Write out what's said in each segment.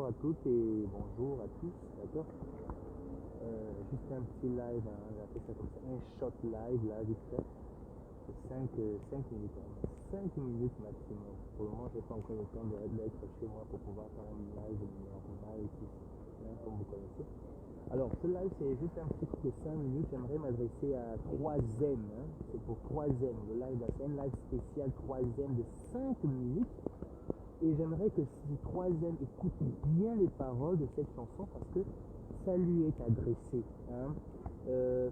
à toutes et bonjour à tous, d'accord. Juste un petit live, hein, j'ai appelé ça comme ça, un shot live là, vite fait. 5 minutes, hein, 5 minutes maximum. Pour le moment, j'ai pas encore le temps d'être chez moi pour pouvoir faire un live normal ici, hein, comme vous connaissez. Alors, ce live, c'est juste un petit truc de 5 minutes. J'aimerais m'adresser à 3M, hein, c'est pour 3M. Le live, c'est un live spécial 3M de 5 minutes. Et j'aimerais que si 3M écoute bien les paroles de cette chanson parce que ça lui est adressé. Hein.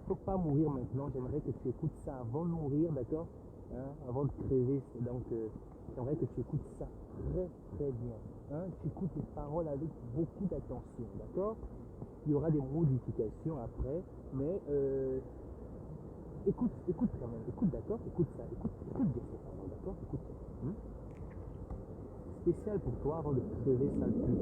Faut pas mourir maintenant, j'aimerais que tu écoutes ça avant de mourir, d'accord, hein, avant de crever. Donc j'aimerais que tu écoutes ça très très bien. Hein. Tu écoutes les paroles avec beaucoup d'attention, d'accord. Il y aura des modifications après, mais écoute quand même, écoute, d'accord, écoute ça, écoute bien ces paroles, d'accord, écoute ça. Spécial pour toi avant de crever sale pute.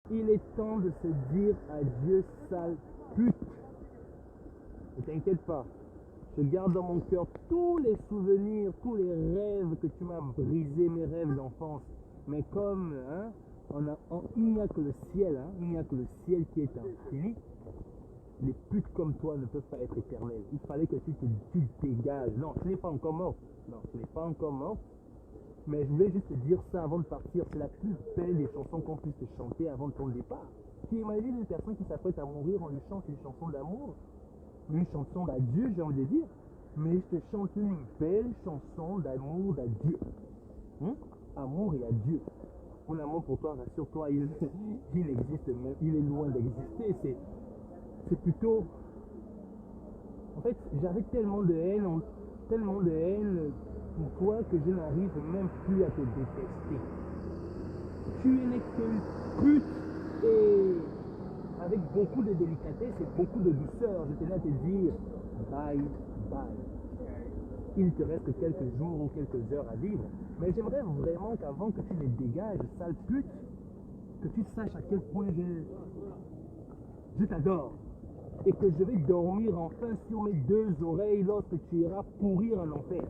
Il est temps de se dire adieu, sale pute. Ne t'inquiète pas, je garde dans mon cœur tous les souvenirs, tous les rêves que tu m'as brisé, mes rêves d'enfance. Mais comme hein, il n'y a que le ciel, hein, il n'y a que le ciel qui est infini. Les putes comme toi ne peuvent pas être éternelles. Il fallait que tu dégages. Non, tu n'es pas encore mort. Non, tu n'es pas encore mort. Mais je voulais juste te dire ça avant de partir. C'est la plus belle des chansons qu'on puisse te chanter avant de ton départ. Tu imagines une personne qui s'apprête à mourir, on lui chante une chanson d'amour, une chanson d'adieu, j'ai envie de dire. Mais je te chante une belle chanson d'amour, d'adieu. Amour et adieu. Mon amour pour toi, rassure-toi, il existe même, il est loin d'exister. C'est plutôt... En fait, j'avais tellement de haine pour toi que je n'arrive même plus à te détester. Tu n'es qu'une pute et avec beaucoup de délicatesse et beaucoup de douceur, je tenais à te dire bye bye. Il te reste que quelques jours ou quelques heures à vivre, mais j'aimerais vraiment qu'avant que tu les dégages, sale pute, que tu saches à quel point je t'adore. Et que je vais dormir enfin sur mes deux oreilles lorsque tu iras pourrir en enfer.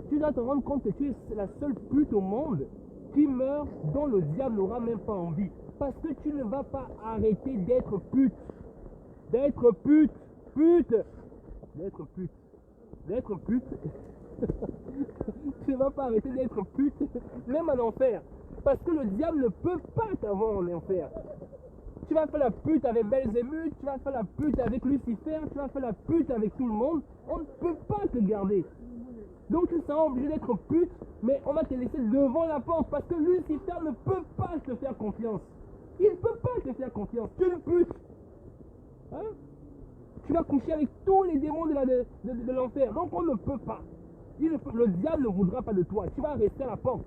Tu dois te rendre compte que tu es la seule pute au monde qui meurt dont le diable n'aura même pas envie. Parce que tu ne vas pas arrêter d'être pute. D'être pute. D'être pute. D'être pute. Tu ne vas pas arrêter d'être pute, même en enfer. Parce que le diable ne peut pas t'avoir en enfer. Tu vas faire la pute avec Belzébuth, tu vas faire la pute avec Lucifer, tu vas faire la pute avec tout le monde. On ne peut pas te garder. Donc tu seras obligé d'être pute, mais on va te laisser devant la porte parce que Lucifer ne peut pas te faire confiance. Il ne peut pas te faire confiance. Tu es une pute. Hein? Tu vas coucher avec tous les démons de l'enfer. Donc on ne peut pas. Le diable ne voudra pas de toi. Tu vas rester à la porte.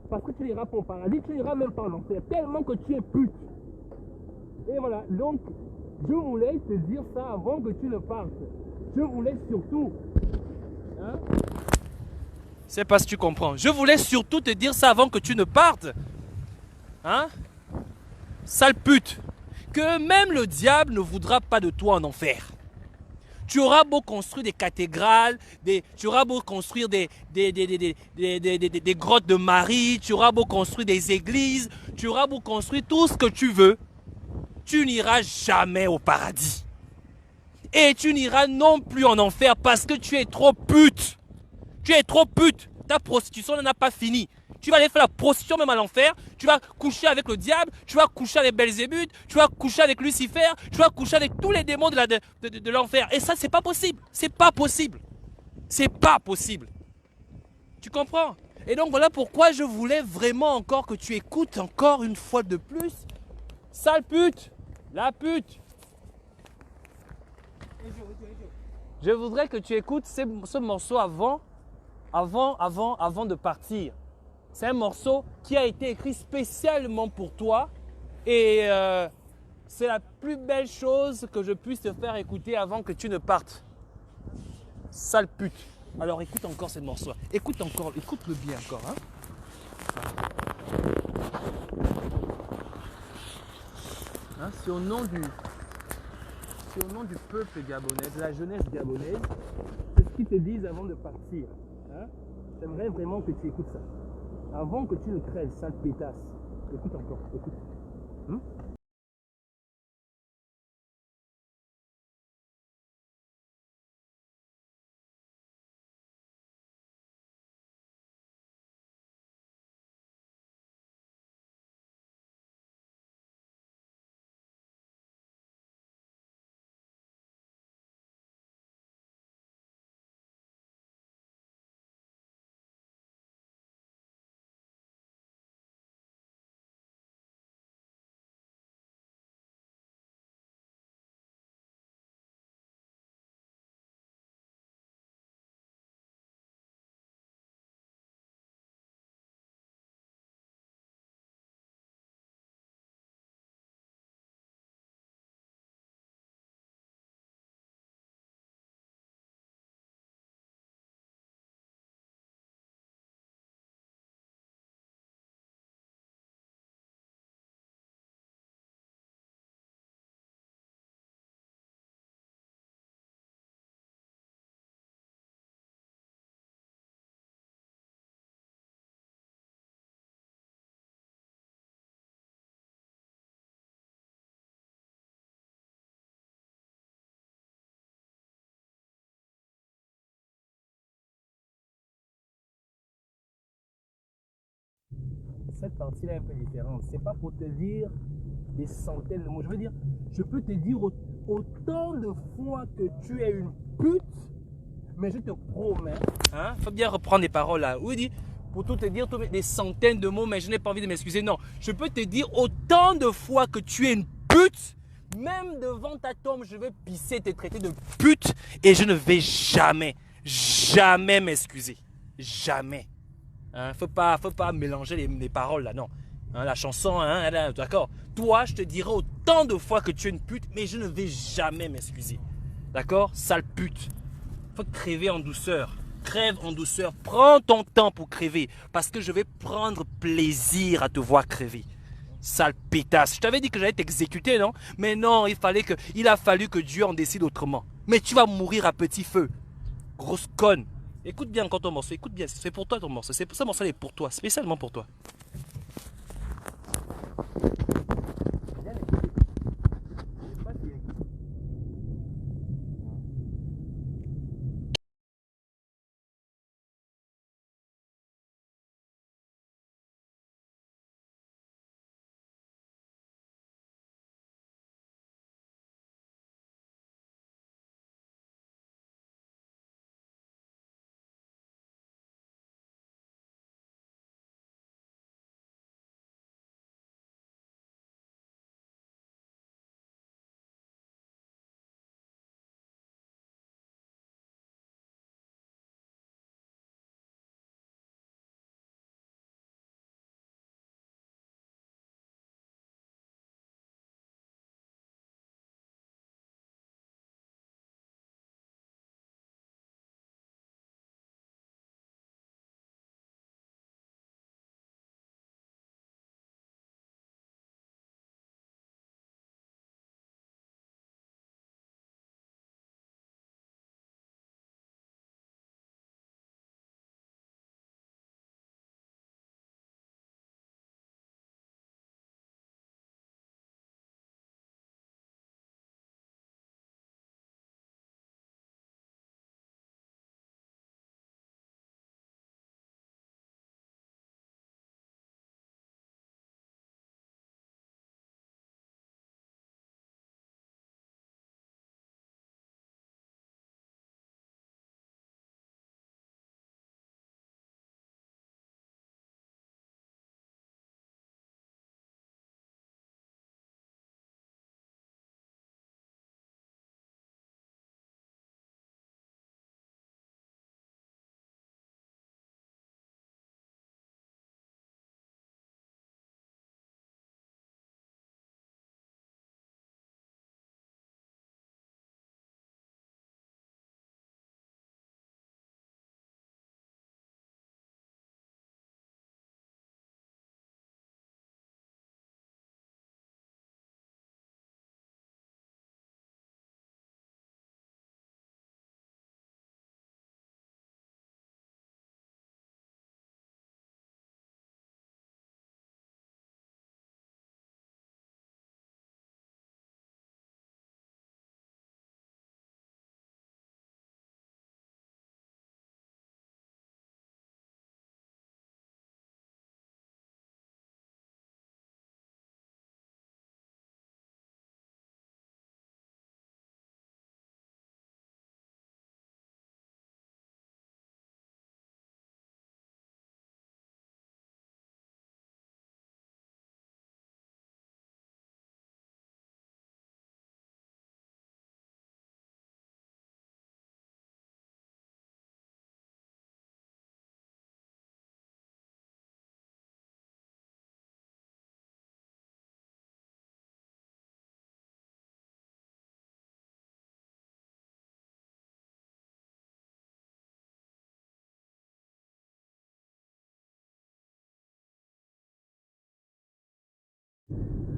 Parce que tu n'iras pas au paradis, tu n'iras même pas en enfer. Tellement que tu es pute. Et voilà, donc je voulais te dire ça avant que tu ne partes. Je voulais surtout... C'est pas si tu comprends. Je voulais surtout te dire ça avant que tu ne partes. Hein? Sale pute. Que même le diable ne voudra pas de toi en enfer. Tu auras beau construire des cathédrales, tu auras beau construire des grottes de Marie, tu auras beau construire des églises, tu auras beau construire tout ce que tu veux. Tu n'iras jamais au paradis. Et tu n'iras non plus en enfer parce que tu es trop pute. Tu es trop pute. Ta prostitution n'a pas fini. Tu vas aller faire la prostitution même à l'enfer. Tu vas coucher avec le diable. Tu vas coucher avec Belzébuth. Tu vas coucher avec Lucifer. Tu vas coucher avec tous les démons de l'enfer. Et ça, c'est pas possible. C'est pas possible. C'est pas possible. Tu comprends? Et donc voilà pourquoi je voulais vraiment encore que tu écoutes encore une fois de plus. Sale pute. La pute. Je voudrais que tu écoutes ce morceau avant de partir. C'est un morceau qui a été écrit spécialement pour toi et c'est la plus belle chose que je puisse te faire écouter avant que tu ne partes. Sale pute. Alors écoute encore ce morceau. Écoute-le bien encore. Hein? Hein, c'est au nom du peuple gabonais, de la jeunesse gabonaise. C'est ce qu'ils te disent avant de partir. Hein? J'aimerais vraiment que tu écoutes ça. Avant que tu ne crèves, sale pétasse. Écoute encore, écoute. cette partie-là est un peu différente. C'est pas pour te dire des centaines de mots. Je veux dire, je peux te dire autant de fois que tu es une pute, mais je te promets. Hein? Faut bien reprendre les paroles là. Oui, dit, pour tout te dire, des centaines de mots, mais je n'ai pas envie de m'excuser. Non, je peux te dire autant de fois que tu es une pute, même devant ta tombe, je vais pisser, te traiter de pute, et je ne vais jamais, jamais m'excuser. Jamais. Hein? Faut pas mélanger les paroles là, non. Hein, la chanson, hein, d'accord. Toi, je te dirai autant de fois que tu es une pute, mais je ne vais jamais m'excuser. D'accord? Sale pute. Faut crever en douceur. Crève en douceur. Prends ton temps pour crever. Parce que je vais prendre plaisir à te voir crever. Sale pétasse. Je t'avais dit que j'allais t'exécuter, non? Mais non, il a fallu que Dieu en décide autrement. Mais tu vas mourir à petit feu. Grosse conne. Écoute bien quand ton morceau. Écoute bien. C'est pour toi ton morceau. Ce morceau est pour toi. Spécialement pour toi. Bien écouté. J'ai pas bien écouté.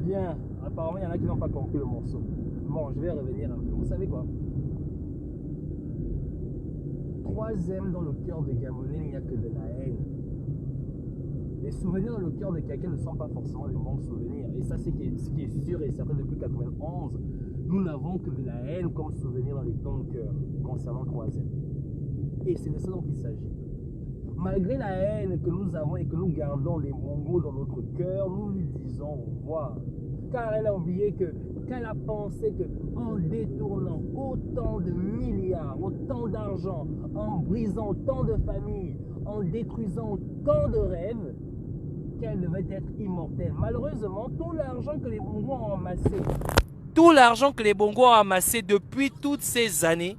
Bien, apparemment il y en a qui n'ont pas compris le morceau. Bon, je vais revenir un peu. Vous savez quoi? Troisième, dans le cœur des Gabonais, il n'y a que de la haine. Les souvenirs dans le cœur de quelqu'un ne sont pas forcément des bons souvenirs. Et ça, c'est ce qui est sûr et certain depuis 91. Nous n'avons que de la haine comme souvenir dans nos cœurs concernant troisième. Et c'est de ça dont il s'agit. Malgré la haine que nous avons et que nous gardons les Mongos dans notre cœur, nous lui disons au revoir. Car elle a oublié qu'elle a pensé qu'en détournant autant de milliards, autant d'argent, en brisant autant de familles, en détruisant autant de rêves, qu'elle devait être immortelle. Malheureusement, tout l'argent que les Mongos ont amassé, tout l'argent que les Bongos ont amassé depuis toutes ces années,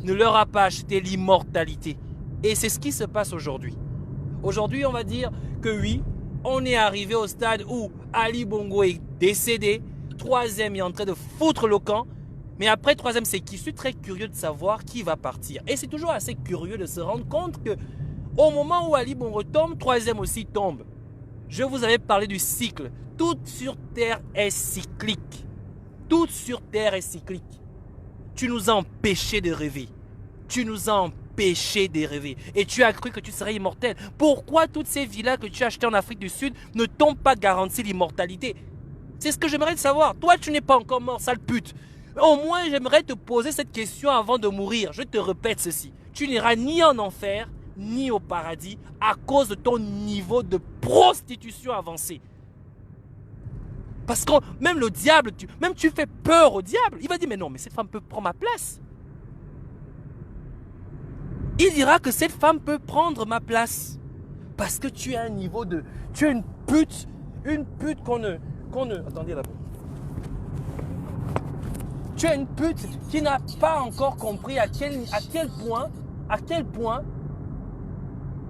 ne leur a pas acheté l'immortalité. Et c'est ce qui se passe aujourd'hui. Aujourd'hui, on va dire que oui, on est arrivé au stade où Ali Bongo est décédé. Troisième est en train de foutre le camp. Mais après, troisième, c'est qui? Je suis très curieux de savoir qui va partir. Et c'est toujours assez curieux de se rendre compte que au moment où Ali Bongo tombe, troisième aussi tombe. Je vous avais parlé du cycle. Tout sur Terre est cyclique. Tout sur Terre est cyclique. Tu nous as empêchés de rêver. Tu nous as empêchés de rêver. Et tu as cru que tu serais immortel. Pourquoi toutes ces villas que tu as achetées en Afrique du Sud ne t'ont pas garanti l'immortalité? C'est ce que j'aimerais savoir. Toi, tu n'es pas encore mort, sale pute. Au moins, j'aimerais te poser cette question avant de mourir. Je te répète ceci. Tu n'iras ni en enfer, ni au paradis à cause de ton niveau de prostitution avancé. Parce que même le diable, tu fais peur au diable. Il va dire, mais non, mais cette femme peut prendre ma place. Il dira que cette femme peut prendre ma place. Parce que tu as un niveau de... Tu es une pute qu'on ne... Attendez là. Tu es une pute qui n'a pas encore compris à quel point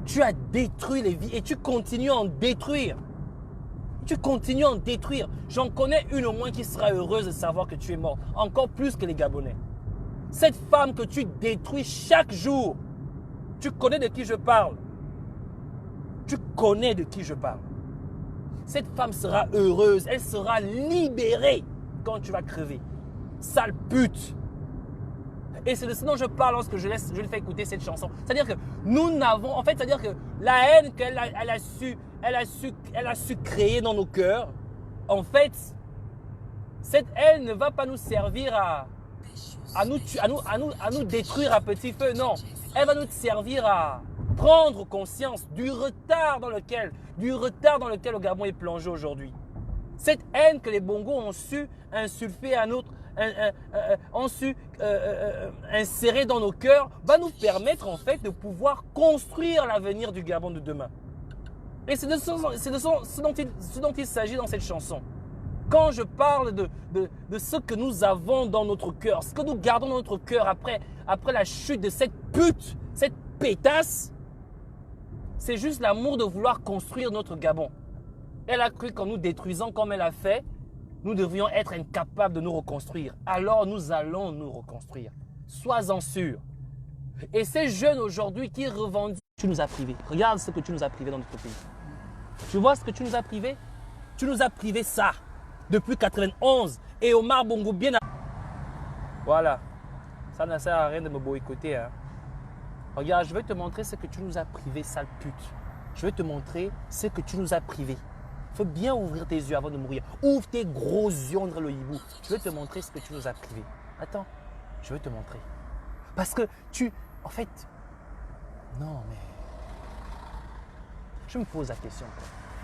tu as détruit les vies et tu continues à en détruire. Tu continues à en détruire. J'en connais une au moins qui sera heureuse de savoir que tu es mort. Encore plus que les Gabonais. Cette femme que tu détruis chaque jour. Tu connais de qui je parle. Tu connais de qui je parle. Cette femme sera heureuse. Elle sera libérée quand tu vas crever. Sale pute. Et c'est de ce dont je parle lorsque je lui fais écouter cette chanson. C'est-à-dire que nous n'avons... En fait, c'est-à-dire que la haine qu'elle a su créer dans nos cœurs, en fait, cette haine ne va pas nous servir à nous détruire à petit feu. Non, elle va nous servir à prendre conscience du retard dans lequel le Gabon est plongé aujourd'hui. Cette haine que les Bongos ont su insulfer à notre... ont su insérer dans nos cœurs va nous permettre en fait de pouvoir construire l'avenir du Gabon de demain. Et c'est de ce dont il s'agit dans cette chanson. Quand je parle de ce que nous avons dans notre cœur, ce que nous gardons dans notre cœur après la chute de cette pute, cette pétasse, c'est juste l'amour de vouloir construire notre Gabon. Elle a cru qu'en nous détruisant comme elle a fait, nous devrions être incapables de nous reconstruire. Alors nous allons nous reconstruire. Sois-en sûr. Et ces jeunes aujourd'hui qui revendiquent, tu nous as privés. Regarde ce que tu nous as privés dans notre pays. Tu vois ce que tu nous as privés? Tu nous as privé ça depuis 91 et Omar Bongo bien. Voilà. Ça ne sert à rien de me boycotter. Hein. Regarde, je vais te montrer ce que tu nous as privé, sale pute. Je vais te montrer ce que tu nous as privé. Il faut bien ouvrir tes yeux avant de mourir. Ouvre tes gros yeux entre le hibou. Je vais te montrer ce que tu nous as privé. Attends, je vais te montrer. Parce que en fait, non mais, je me pose la question.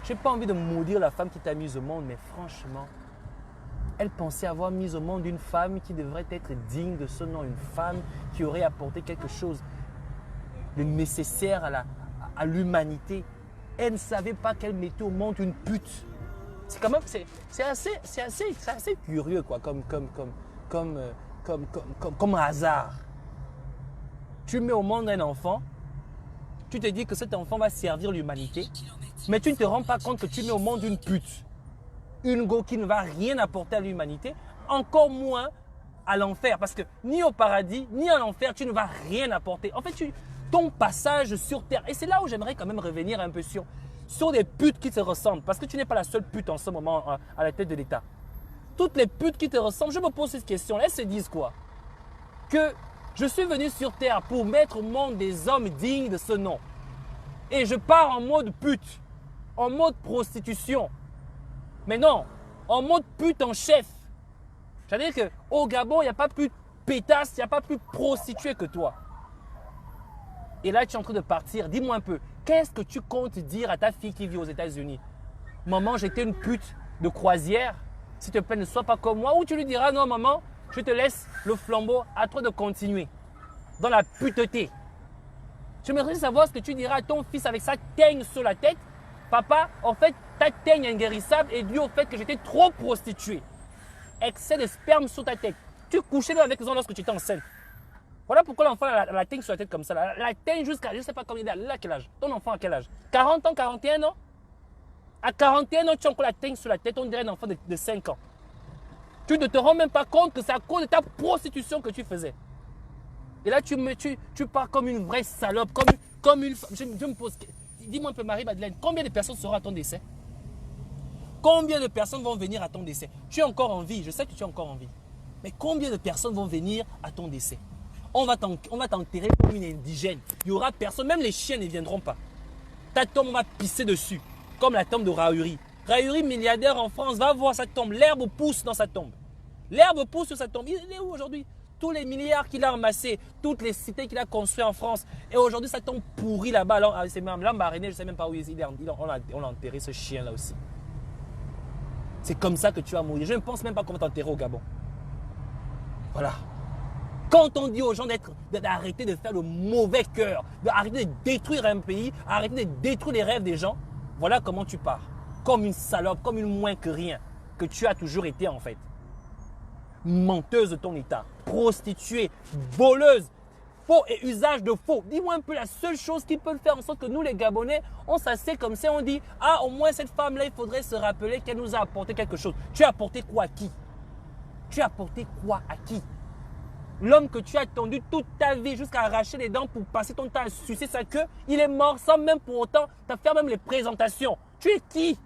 Je n'ai pas envie de maudire la femme qui t'a mise au monde, mais franchement, elle pensait avoir mis au monde une femme qui devrait être digne de ce nom, une femme qui aurait apporté quelque chose de nécessaire à l'humanité. Elle ne savait pas qu'elle mettait au monde une pute. C'est quand même, c'est assez curieux quoi, comme hasard. Tu mets au monde un enfant, tu te dis que cet enfant va servir l'humanité, mais tu ne te rends pas compte que tu mets au monde une pute. Une go qui ne va rien apporter à l'humanité, encore moins à l'enfer. Parce que ni au paradis, ni à l'enfer, tu ne vas rien apporter. En fait, ton passage sur terre, et c'est là où j'aimerais quand même revenir un peu sur des putes qui te ressemblent. Parce que tu n'es pas la seule pute en ce moment à la tête de l'État. Toutes les putes qui te ressemblent, je me pose cette question. Elles se disent quoi? Que je suis venu sur terre pour mettre au monde des hommes dignes de ce nom. Et je pars en mode pute, en mode prostitution. Mais non, en mode pute en chef. C'est-à-dire qu'au Gabon, il n'y a pas plus pétasse, il n'y a pas plus prostituée que toi. Et là, tu es en train de partir. Dis-moi un peu, qu'est-ce que tu comptes dire à ta fille qui vit aux États-Unis? Maman, j'étais une pute de croisière. S'il te plaît, ne sois pas comme moi. Ou tu lui diras, non, maman, je te laisse le flambeau, à toi de continuer dans la puteté. Je voudrais savoir ce que tu diras à ton fils avec sa teigne sur la tête. Papa, en fait, ta teigne est inguérissable est due au fait que j'étais trop prostituée. Excès de sperme sur ta tête. Tu couchais avec eux lorsque tu étais enceinte. Voilà pourquoi l'enfant a la teigne sur la tête comme ça. La teigne jusqu'à, je ne sais pas combien d'âge. À quel âge? Ton enfant à quel âge? 40 ans, 41 ans? À 41 ans, tu as encore la teigne sur la tête. On dirait un enfant de 5 ans. Tu ne te rends même pas compte que c'est à cause de ta prostitution que tu faisais. Et là, tu pars comme une vraie salope, comme une femme. Je me pose, dis-moi un peu, Marie-Madeleine, combien de personnes seront à ton décès? Combien de personnes vont venir à ton décès? Tu es encore en vie, je sais que tu es encore en vie. Mais combien de personnes vont venir à ton décès? On va t'enterrer comme une indigène. Il n'y aura personne, même les chiens ne viendront pas. Ta tombe, on va pisser dessus, comme la tombe de Rahuri. Rahuri, milliardaire en France, va voir sa tombe. L'herbe pousse dans sa tombe. L'herbe pousse sur sa tombe. Il est où aujourd'hui? Tous les milliards qu'il a amassés, toutes les cités qu'il a construites en France. Et aujourd'hui, ça tombe pourri là-bas. C'est même Lambaréné, je ne sais même pas où il est. On a enterré ce chien-là aussi. C'est comme ça que tu vas mourir. Je ne pense même pas qu'on va t'enterrer au Gabon. Voilà. Quand on dit aux gens d'arrêter de faire le mauvais cœur, d'arrêter de détruire un pays, arrêter de détruire les rêves des gens, voilà comment tu pars. Comme une salope, comme une moins que rien, que tu as toujours été en fait. Menteuse de ton état, prostituée, voleuse, faux et usage de faux. Dis-moi un peu la seule chose qui peut faire en sorte que nous les Gabonais, on s'assied comme ça, on dit « Ah, au moins cette femme-là, il faudrait se rappeler qu'elle nous a apporté quelque chose. » Tu as apporté quoi à qui? Tu as apporté quoi à qui? L'homme que tu as attendu toute ta vie jusqu'à arracher les dents pour passer ton temps à sucer sa queue, il est mort sans même pour autant te faire même les présentations. Tu es qui?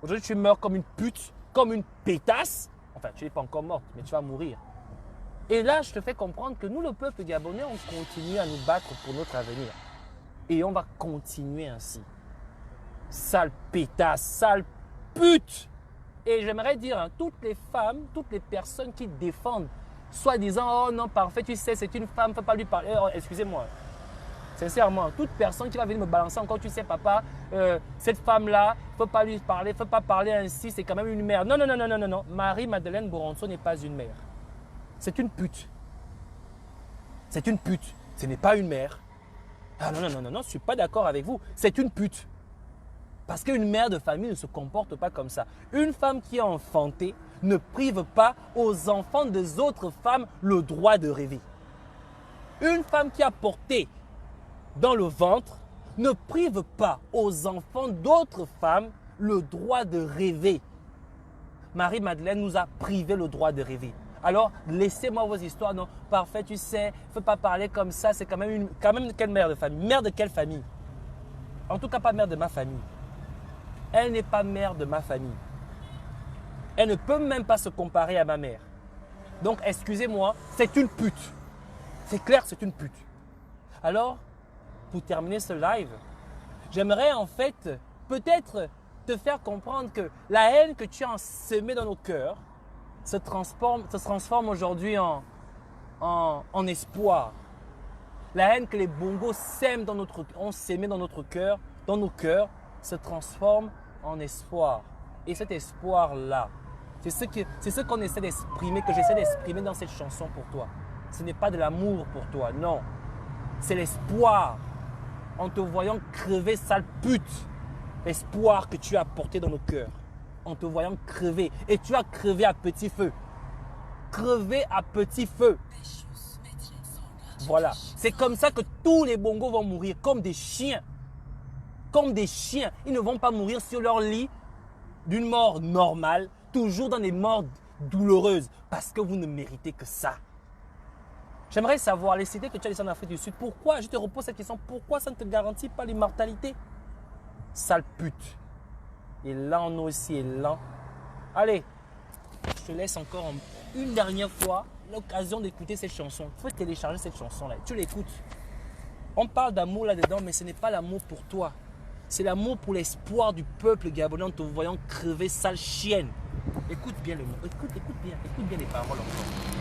Aujourd'hui, tu meurs comme une pute, comme une pétasse. Enfin, tu n'es pas encore morte, mais tu vas mourir. Et là, je te fais comprendre que nous, le peuple gabonais, on continue à nous battre pour notre avenir. Et on va continuer ainsi. Sale pétasse, sale pute. Et j'aimerais dire, hein, toutes les femmes, toutes les personnes qui défendent, soit disant, oh non, parfait, tu sais, c'est une femme, il ne faut pas lui parler. Oh, excusez-moi. Sincèrement, toute personne qui va venir me balancer encore, tu sais, papa, cette femme-là, il ne faut pas lui parler, il ne faut pas parler ainsi, c'est quand même une mère. Non, non, non, non, non, non, non. Marie-Madeleine Boronso n'est pas une mère. C'est une pute. C'est une pute. Ce n'est pas une mère. Ah non, non, non, non, non, je ne suis pas d'accord avec vous. C'est une pute. Parce qu'une mère de famille ne se comporte pas comme ça. Une femme qui a enfanté ne prive pas aux enfants des autres femmes le droit de rêver. Une femme qui a porté dans le ventre ne prive pas aux enfants d'autres femmes le droit de rêver. Marie-Madeleine nous a privé le droit de rêver. Alors, laissez-moi vos histoires. Non, parfait, tu sais, il ne faut pas parler comme ça. C'est quand même quelle mère de famille? Mère de quelle famille? En tout cas, pas mère de ma famille. Elle n'est pas mère de ma famille. Elle ne peut même pas se comparer à ma mère. Donc, excusez-moi, c'est une pute. C'est clair, c'est une pute. Alors, pour terminer ce live, j'aimerais en fait peut-être te faire comprendre que la haine que tu as semée dans nos cœurs se transforme aujourd'hui en espoir. La haine que les bongos ont sémée dans notre cœur, dans nos cœurs, se transforme en espoir. Et cet espoir-là, c'est ce qu'on essaie d'exprimer, que j'essaie d'exprimer dans cette chanson pour toi. Ce n'est pas de l'amour pour toi, non. C'est l'espoir. En te voyant crever, sale pute. L'espoir que tu as porté dans nos cœurs. En te voyant crever. Et tu as crevé à petit feu. Crever à petit feu. Voilà. C'est comme ça que tous les bongos vont mourir, comme des chiens. Comme des chiens. Ils ne vont pas mourir sur leur lit d'une mort normale, toujours dans des morts douloureuses, parce que vous ne méritez que ça. J'aimerais savoir, les cités que tu as laissées en Afrique du Sud, pourquoi, je te repose cette question, pourquoi ça ne te garantit pas l'immortalité? Sale pute. Et là, on a aussi lent. Allez, je te laisse encore une dernière fois l'occasion d'écouter cette chanson. Il faut télécharger cette chanson-là. Tu l'écoutes. On parle d'amour là-dedans, mais ce n'est pas l'amour pour toi. C'est l'amour pour l'espoir du peuple gabonais en te voyant crever, sale chienne. Écoute bien le mot. Écoute bien les paroles encore.